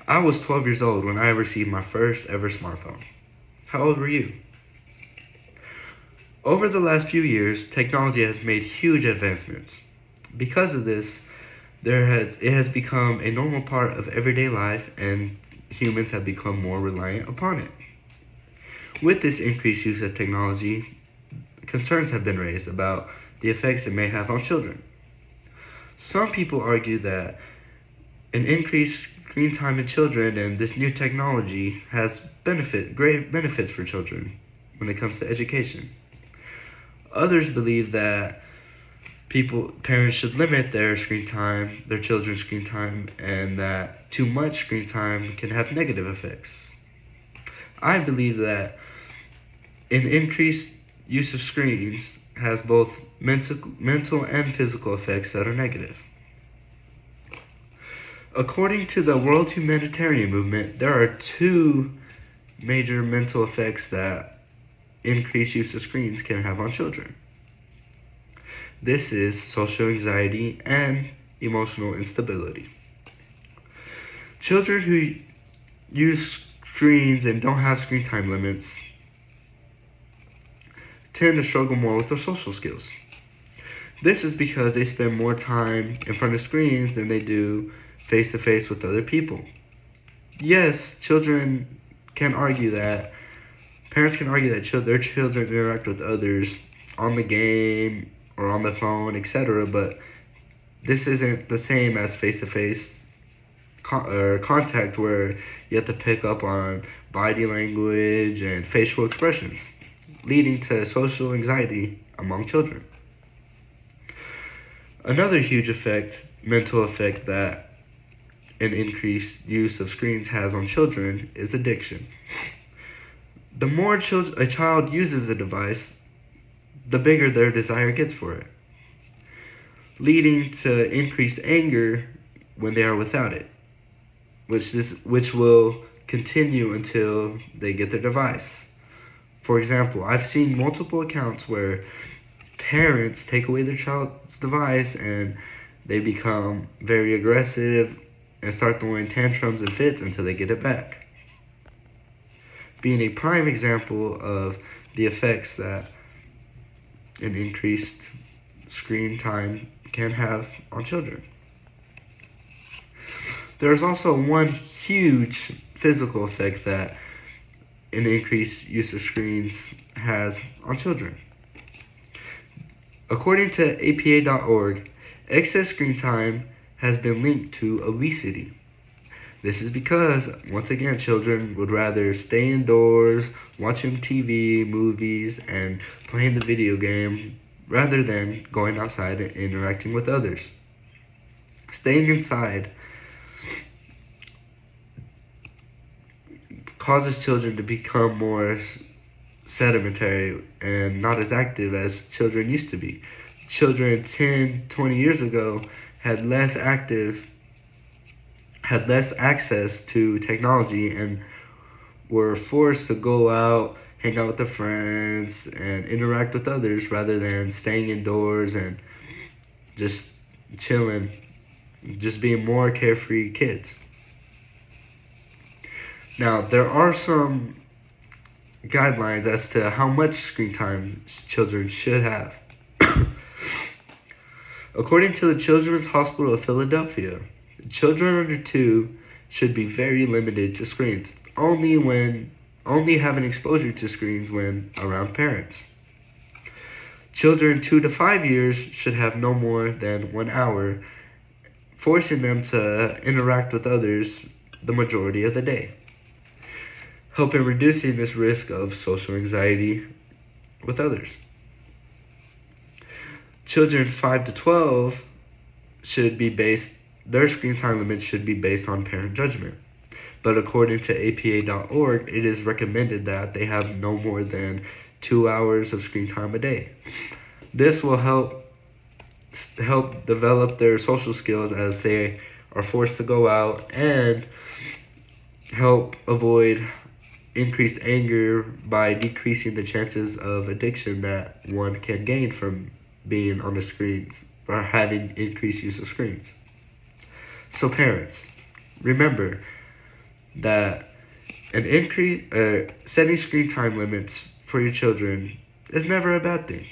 I was 12 years old when I received my first ever smartphone. How old were you? Over the last few years, technology has made huge advancements. Because of this, it has become a normal part of everyday life and humans have become more reliant upon it. With this increased use of technology, concerns have been raised about the effects it may have on children. Some people argue that an increased screen time in children and this new technology has great benefits for children when it comes to education. Others believe that parents should limit their children's screen time, and that too much screen time can have negative effects. I believe that an increased use of screens has both mental and physical effects that are negative. According to the World Humanitarian Movement, there are two major mental effects that increased use of screens can have on children. This is social anxiety and emotional instability. Children who use screens and don't have screen time limits tend to struggle more with their social skills. This is because they spend more time in front of screens than they do face to face with other people. Yes, parents can argue that their children interact with others on the game or on the phone, etc., but this isn't the same as face to face contact where you have to pick up on body language and facial expressions, leading to social anxiety among children. Another huge mental effect that an increased use of screens has on children is addiction. The more a child uses a device, the bigger their desire gets for it, leading to increased anger when they are without it, which will continue until they get their device. For example, I've seen multiple accounts where parents take away their child's device and they become very aggressive and start throwing tantrums and fits until they get it back. Being a prime example of the effects that an increased screen time can have on children. There's also one huge physical effect that an increased use of screens has on children. According to APA.org, excess screen time has been linked to obesity. This is because, once again, children would rather stay indoors, watching TV, movies, and playing the video game rather than going outside and interacting with others. Staying inside causes children to become more sedimentary and not as active as children used to be. Children 10, 20 years ago had less access to technology and were forced to go out, hang out with their friends, and interact with others rather than staying indoors and just chilling, just being more carefree kids. Now, there are some guidelines as to how much screen time children should have. According to the Children's Hospital of Philadelphia, children under 2 should be very limited to screens, only having exposure to screens when around parents. Children 2 to 5 years should have no more than 1 hour, forcing them to interact with others the majority of the day, helping reducing this risk of social anxiety with others. Children 5 to 12 their screen time limits should be based on parent judgment. But according to APA.org, it is recommended that they have no more than 2 hours of screen time a day. This will help develop their social skills as they are forced to go out, and help avoid increased anger by decreasing the chances of addiction that one can gain from being on the screens or having increased use of screens. So parents, remember, that setting screen time limits for your children is never a bad thing.